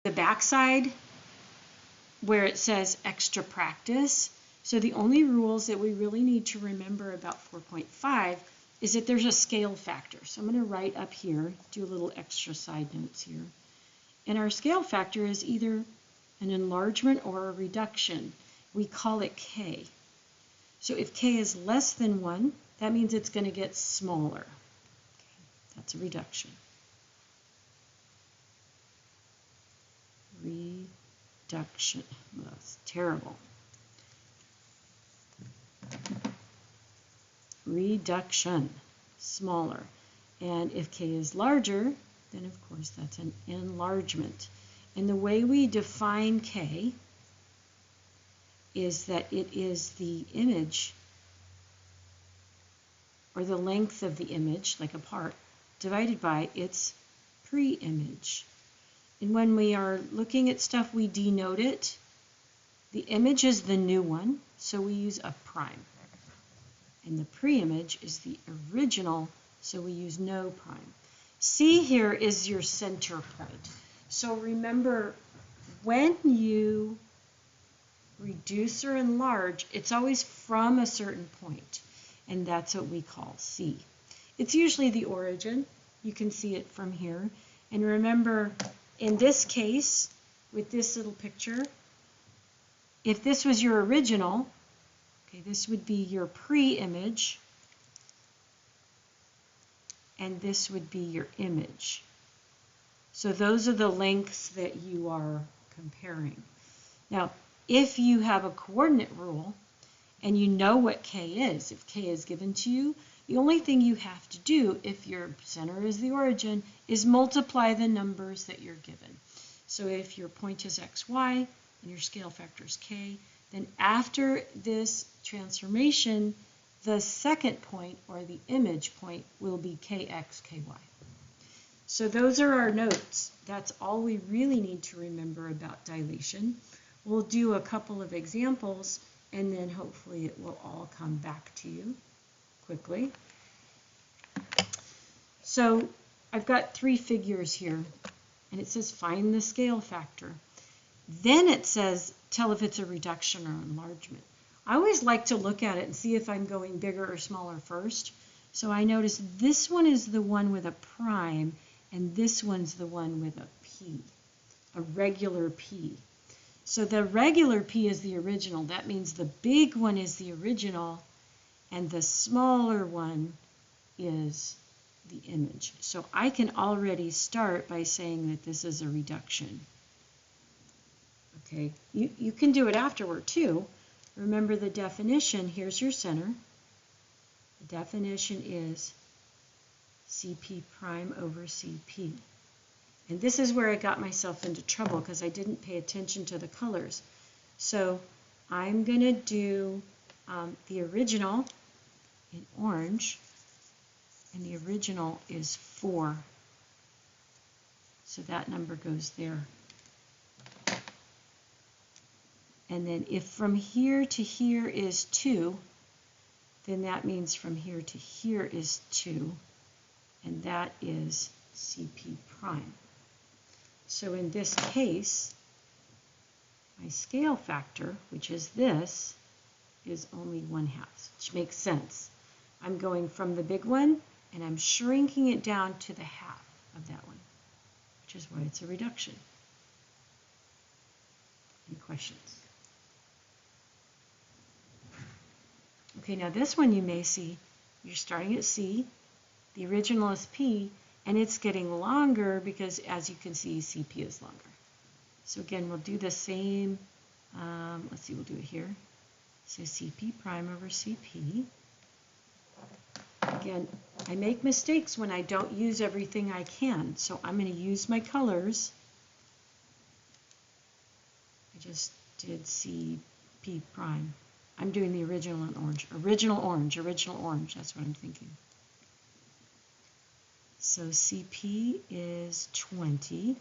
the backside where it says extra practice. So the only rules that we really need to remember about 4.5 is that there's a scale factor. So I'm going to write up here, do a little extra side notes here. And our scale factor is either an enlargement or a reduction. We call it K. So if K is less than 1, that means it's going to get smaller. Okay, that's a reduction. Reduction. Well, that's terrible. Reduction. Smaller. And if K is larger, then of course that's an enlargement. And the way we define K is that it is the image, or the length of the image, like a part, divided by its pre-image. And when we are looking at stuff, we denote it. The image is the new one, so we use a prime. And the pre-image is the original, so we use no prime. C here is your center point. So remember, when you reduce or enlarge, it's always from a certain point, and that's what we call C. It's usually the origin. You can see it from here. And remember, in this case, with this little picture, if this was your original, okay, this would be your pre-image, and this would be your image. So those are the lengths that you are comparing. Now, if you have a coordinate rule and you know what K is, if K is given to you, the only thing you have to do, if your center is the origin, is multiply the numbers that you're given. So if your point is xy and your scale factor is K, then after this transformation, the second point, or the image point, will be kx, ky. So those are our notes. That's all we really need to remember about dilation. We'll do a couple of examples, and then hopefully it will all come back to you quickly. So I've got 3 figures here, and it says find the scale factor. Then it says tell if it's a reduction or enlargement. I always like to look at it and see if I'm going bigger or smaller first. So I notice this one is the one with a prime, and this one's the one with a P, a regular P. So the regular P is the original. That means the big one is the original, and the smaller one is the image. So I can already start by saying that this is a reduction. Okay, you can do it afterward too. Remember the definition. Here's your center. The definition is CP prime over CP. And this is where I got myself into trouble because I didn't pay attention to the colors. So I'm going to do the original in orange, and the original is 4. So that number goes there. And then if from here to here is 2, then that means from here to here is 2, and that is CP prime. So in this case, my scale factor, which is this, is only 1/2, which makes sense. I'm going from the big one, and I'm shrinking it down to the half of that one, which is why it's a reduction. Any questions? Okay, now this one you may see, you're starting at C, the original is P, and it's getting longer because, as you can see, CP is longer. So again, we'll do the same, let's see, we'll do it here. So CP prime over CP. Again, I make mistakes when I don't use everything I can, so I'm going to use my colors. I just did CP prime. I'm doing the original in orange. Original orange, that's what I'm thinking. So CP is 20.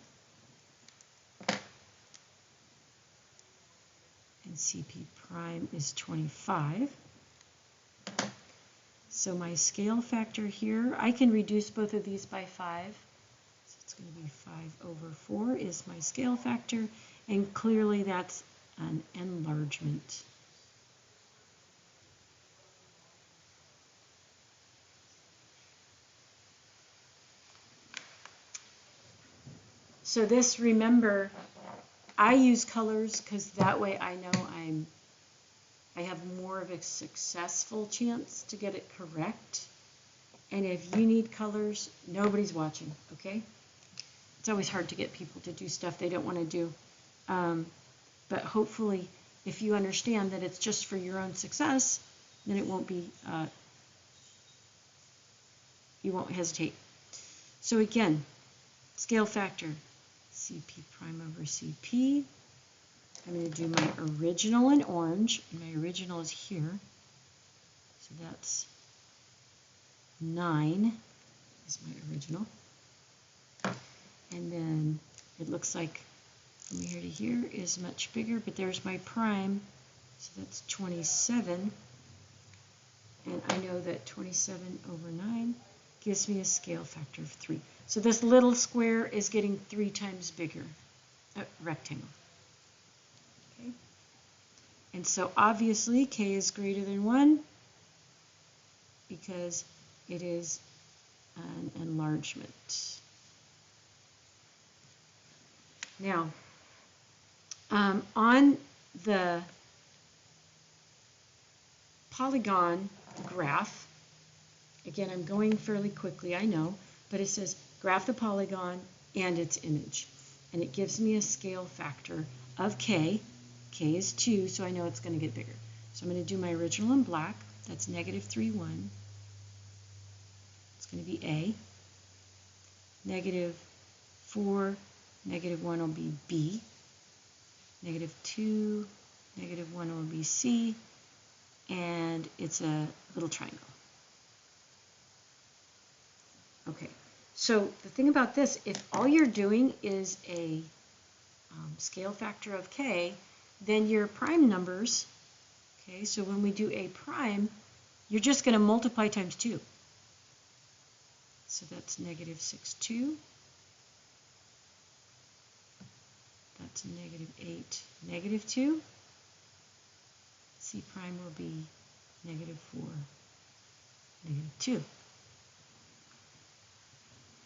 And CP prime is 25. So my scale factor here, I can reduce both of these by 5. So it's going to be 5/4 is my scale factor, and clearly that's an enlargement. So this, remember, I use colors because that way I know I have more of a successful chance to get it correct. And if you need colors, nobody's watching, okay? It's always hard to get people to do stuff they don't want to do. But hopefully, if you understand that it's just for your own success, then it won't be, you won't hesitate. So again, scale factor, CP prime over CP. I'm going to do my original in orange, and my original is here. So that's 9 is my original. And then it looks like from here to here is much bigger, but there's my prime. So that's 27. And I know that 27/9 gives me a scale factor of 3. So this little square is getting 3 times bigger, rectangle. Okay. And so obviously k is greater than 1 because it is an enlargement. Now, on the polygon graph, again, I'm going fairly quickly, I know, but it says graph the polygon and its image. And it gives me a scale factor of k. K is 2, so I know it's going to get bigger. So I'm going to do my original in black. That's -3,1. It's going to be A. -4, -1 will be B. -2, -1 will be C. And it's a little triangle. Okay, so the thing about this, if all you're doing is a scale factor of k, then your prime numbers, okay, so when we do a prime, you're just going to multiply times 2. So that's -6,2. That's -8, -2. C prime will be -4, -2.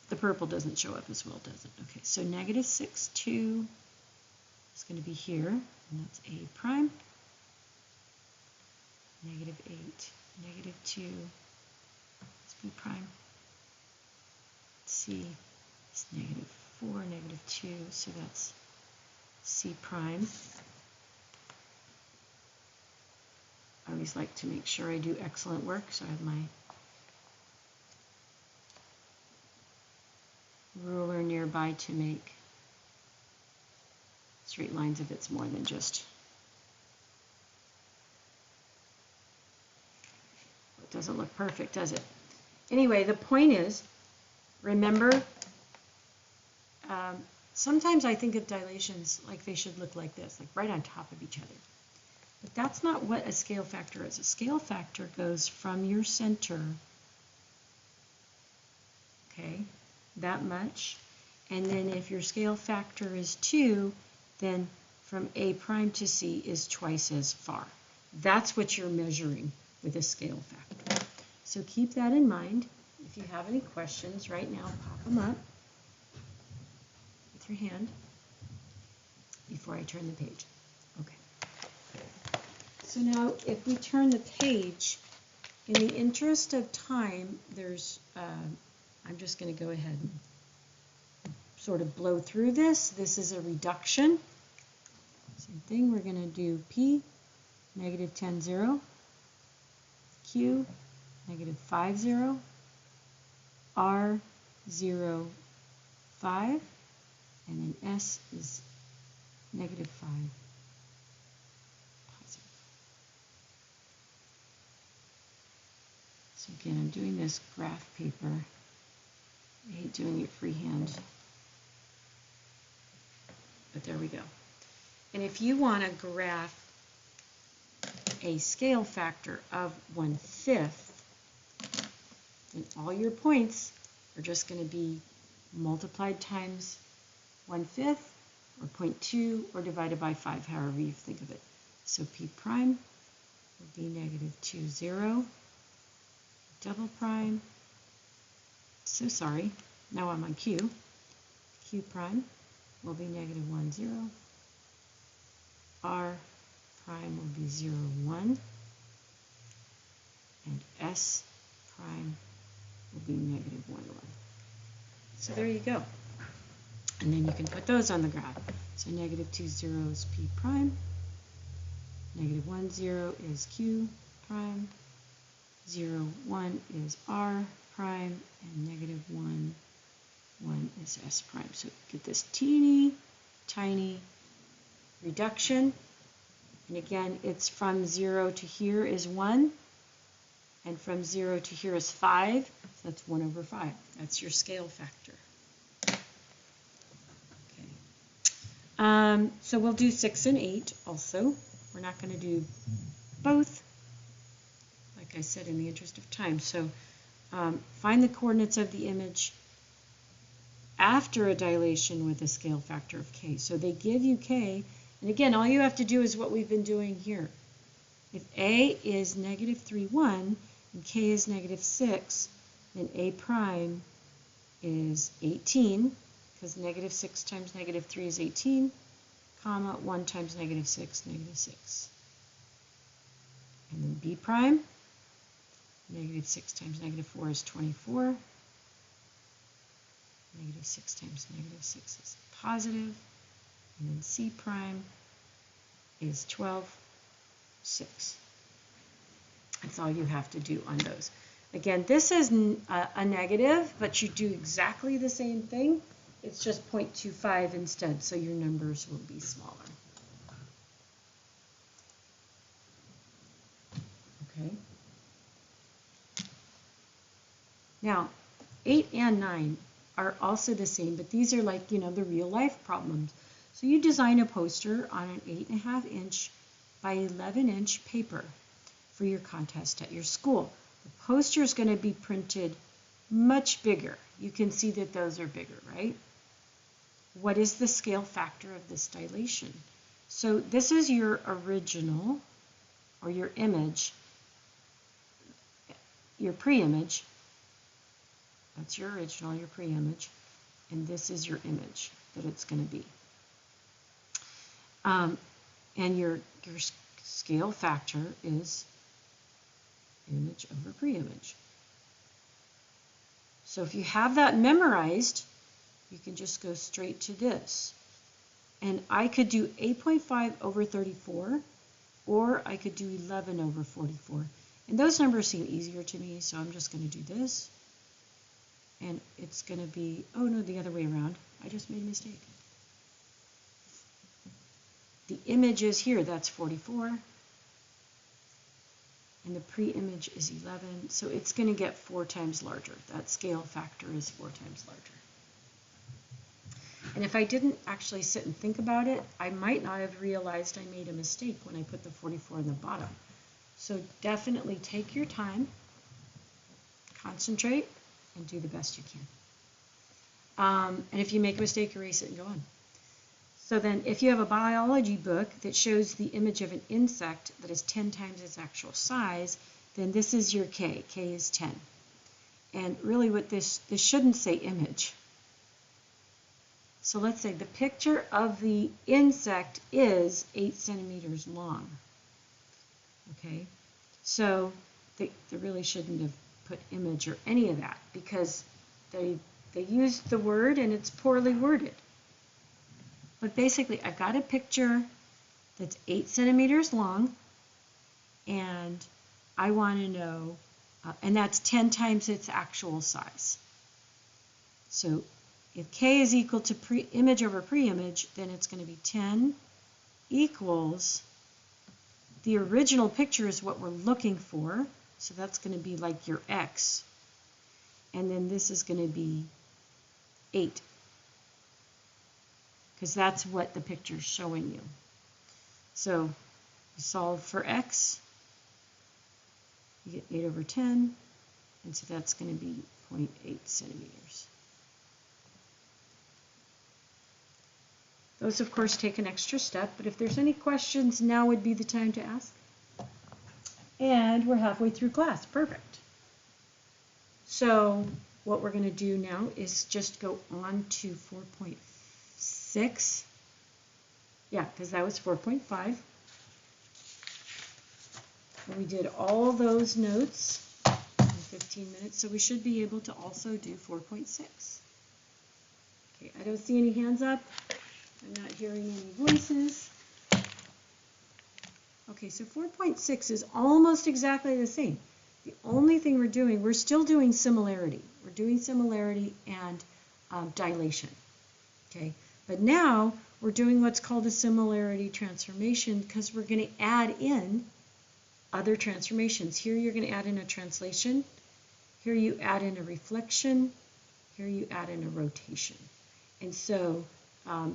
The purple doesn't show up as well, does it? Okay, so -6,2 is going to be here, and that's A prime. -8, -2 is B prime. C is -4, -2, so that's C prime. I always like to make sure I do excellent work, so I have my ruler nearby to make straight lines if it's more than just. It doesn't look perfect, does it? Anyway, the point is, remember, sometimes I think of dilations like they should look like this, like right on top of each other. But that's not what a scale factor is. A scale factor goes from your center, okay, that much. And then if your scale factor is 2, then from A prime to C is twice as far. That's what you're measuring with a scale factor. So keep that in mind. If you have any questions right now, pop them up with your hand before I turn the page. Okay. So now if we turn the page, in the interest of time, there's, I'm just going to go ahead and sort of blow through this. This is a reduction. Same thing, we're going to do P, -10, 0, Q, -5, 0, R, 0, 5, and then S is -5, positive. So again, I'm doing this graph paper. I hate doing it freehand, but there we go. And if you want to graph a scale factor of 1/5, then all your points are just going to be multiplied times 1/5, or 0.2, or divided by 5, however you think of it. So P prime will be -2, 0, double prime, so sorry, now I'm on Q. Q prime will be -1, 0, R prime will be 0, 1, and S prime will be -1, 1. So there you go. And then you can put those on the graph. So -2, 0 is P prime, -1, 0 is Q prime, 0, 1 is R prime, and -1, 1 is S prime. So get this teeny tiny reduction. And again, it's from 0 to here is 1, and from 0 to here is 5. So that's 1/5. That's your scale factor. Okay. So we'll do 6 and 8 also. We're not going to do both, like I said, in the interest of time. So find the coordinates of the image after a dilation with a scale factor of k. So they give you k, and again, all you have to do is what we've been doing here. If a is -3, 1, and k is -6, then a prime is 18, because -6 times -3 is 18, comma, 1 times -6, -6. And then b prime, -6 times -4 is 24. -6 times -6 is positive. And then c prime is 12, 6. That's all you have to do on those. Again, this is a negative, but you do exactly the same thing. It's just 0.25 instead, so your numbers will be smaller. Okay. Now, 8 and 9 are also the same, but these are like, the real life problems. So you design a poster on an 8.5 inch by 11 inch paper for your contest at your school. The poster is going to be printed much bigger. You can see that those are bigger, right? What is the scale factor of this dilation? So this is your original, or your image, your pre-image. That's your original, your pre-image, and this is your image that it's going to be. And your scale factor is image over pre-image. So if you have that memorized, you can just go straight to this. And I could do 8.5 over 34, or I could do 11 over 44. And those numbers seem easier to me, so I'm just going to do this. And it's going to be, oh no, the other way around. I just made a mistake. The image is here, that's 44. And the pre-image is 11, so it's going to get 4 times larger. That scale factor is 4 times larger. And if I didn't actually sit and think about it, I might not have realized I made a mistake when I put the 44 in the bottom. So definitely take your time, concentrate, and do the best you can. And if you make a mistake, erase it and go on. So then if you have a biology book that shows the image of an insect that is 10 times its actual size, then this is your K. K is 10. And really what this shouldn't say image. So let's say the picture of the insect is 8 centimeters long. Okay, so they really shouldn't have put image or any of that, because they used the word and it's poorly worded. But basically, I've got a picture that's 8 centimeters long, and I want to know, and that's 10 times its actual size. So if K is equal to image over pre-image, then it's going to be 10 equals, the original picture is what we're looking for, so that's going to be like your X. And then this is going to be 8. Because that's what the picture is showing you. So you solve for x, you get 8 over 10, and so that's going to be 0.8 centimeters. Those, of course, take an extra step, but if there's any questions, now would be the time to ask. And we're halfway through class. Perfect. So what we're going to do now is just go on to 4.6. Yeah, because that was 4.5. We did all those notes in 15 minutes, so we should be able to also do 4.6. Okay, I don't see any hands up. I'm not hearing any voices. Okay, so 4.6 is almost exactly the same. The only thing we're still doing similarity. We're doing similarity and dilation. Okay, but now we're doing what's called a similarity transformation because we're going to add in other transformations. Here you're going to add in a translation. Here you add in a reflection. Here you add in a rotation. And so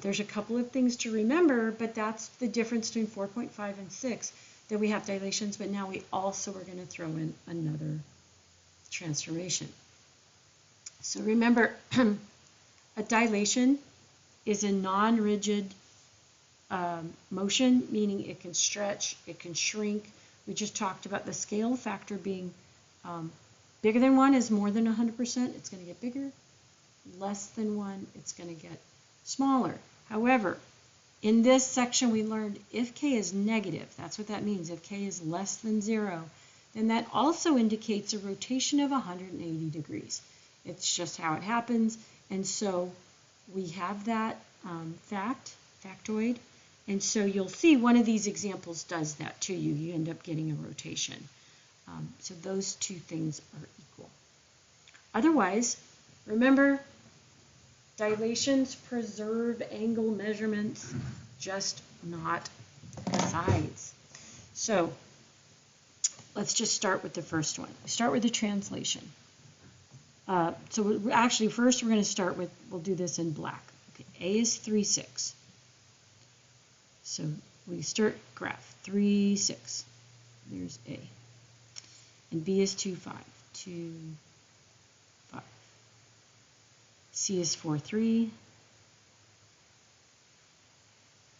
there's a couple of things to remember, but that's the difference between 4.5 and 6, that we have dilations, but now we also are going to throw in another transformation. So remember, a dilation is a non-rigid motion, meaning it can stretch, it can shrink. We just talked about the scale factor being bigger than 1 is more than 100%. It's going to get bigger. Less than 1, it's going to get smaller. However, in this section we learned if k is negative, that's what that means. If k is less than 0, then that also indicates a rotation of 180 degrees. It's just how it happens. And so we have that factoid. And so you'll see one of these examples does that to you. You end up getting a rotation. So those two things are equal. Otherwise, remember, dilations preserve angle measurements, just not sides. So let's just start with the first one. We start with the translation. So actually, first we're going to start with, we'll do this in black. Okay, A is 3,6. So we start graph 3,6. There's A. And B is 2,5. 2,5. C is 4,3.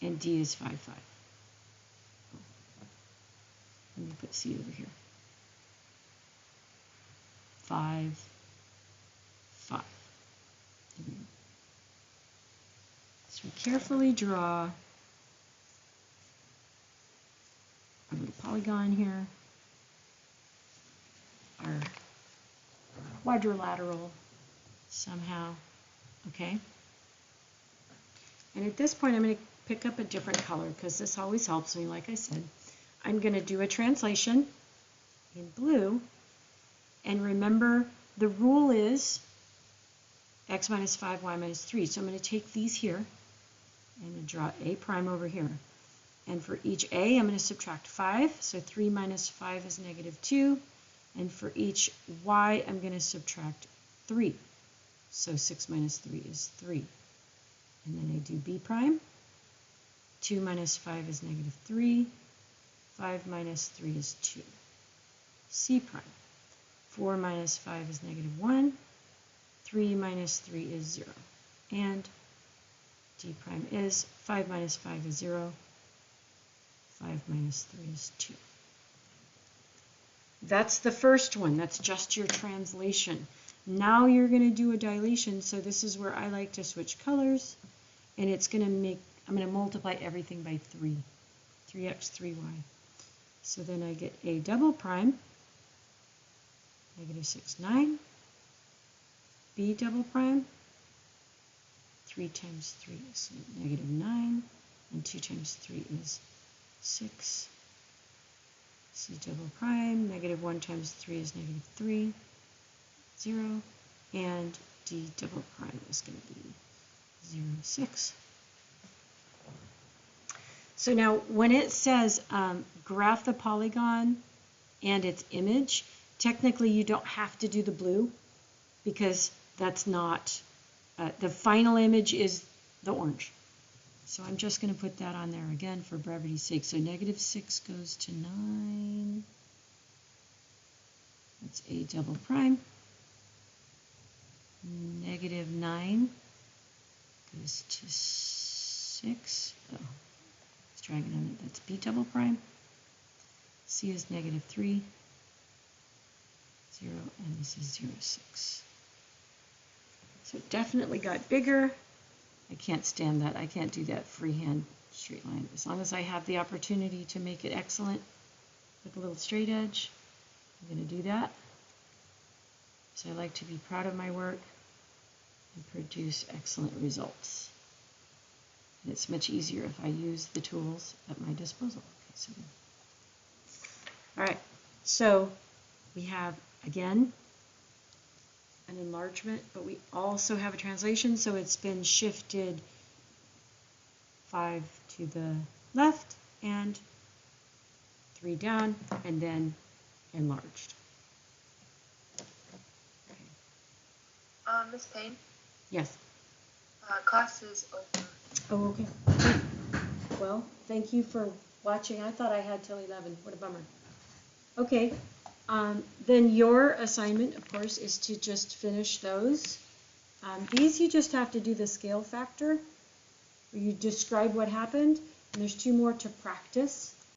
And D is 5,5. Let me put C over here. 5, 5. So we carefully draw our little polygon here, our quadrilateral somehow, okay? And at this point, I'm going to pick up a different color because this always helps me, like I said. I'm going to do a translation in blue, and remember the rule is x minus 5, y minus 3. So I'm going to take these here and draw A prime over here. And for each A, I'm going to subtract 5. So 3 minus 5 is negative 2. And for each Y, I'm going to subtract 3. So 6 minus 3 is 3. And then I do B prime. 2 minus 5 is negative 3. 5 minus 3 is 2. C prime. 4 minus 5 is negative 1. 3 minus 3 is 0. And D prime is 5 minus 5 is 0. 5 minus 3 is 2. That's the first one. That's just your translation. Now you're going to do a dilation. So this is where I like to switch colors. And it's going to make, I'm going to multiply everything by 3. 3x, 3y. So then I get A double prime, negative 6, 9. B double prime, 3 times 3 is negative 9. And 2 times 3 is 6. C double prime, negative 1 times 3 is negative 3, 0. And D double prime is going to be 0, 6. So now when it says graph the polygon and its image, technically you don't have to do the blue because that's not, the final image is the orange. So I'm just going to put that on there again for brevity's sake. So negative 6 goes to 9. That's A double prime. Negative 9 goes to 6. Oh, it's dragging on it. That's B double prime. C is negative 3, 0, and this is 0, 6. So it definitely got bigger. I can't stand that. I can't do that freehand straight line. As long as I have the opportunity to make it excellent with a little straight edge, I'm going to do that. So I like to be proud of my work and produce excellent results. And it's much easier if I use the tools at my disposal. Okay, so, all right, so we have, again, an enlargement, but we also have a translation, so it's been shifted 5 to the left and 3 down, and then enlarged. Okay. Ms. Payne? Yes. Class is over. Oh, okay. Well, thank you for watching. I thought I had till 11. What a bummer. Okay. Then your assignment, of course, is to just finish those. These you just have to do the scale factor, where you describe what happened, and there's 2 more to practice.